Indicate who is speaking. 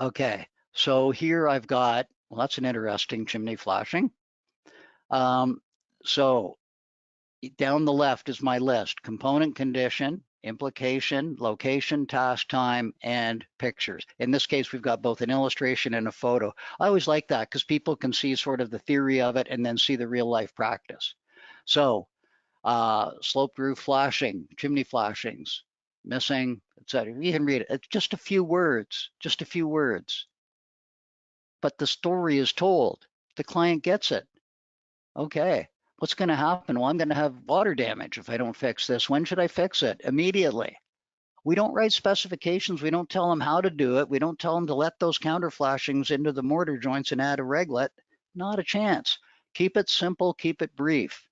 Speaker 1: Okay, so here I've got, well, that's an interesting chimney flashing. So down the left is my list: component condition, implication, location, task time, and pictures. In this case, we've got both an illustration and a photo. I always like that because people can see sort of the theory of it and then see the real life practice. So sloped roof flashing, chimney flashings, missing, etc. You can read it. It's just a few words, just a few words. But the story is told. The client gets it. Okay, what's going to happen? Well, I'm going to have water damage if I don't fix this. When should I fix it? Immediately. We don't write specifications. We don't tell them how to do it. We don't tell them to let those counter flashings into the mortar joints and add a reglet. Not a chance. Keep it simple, keep it brief.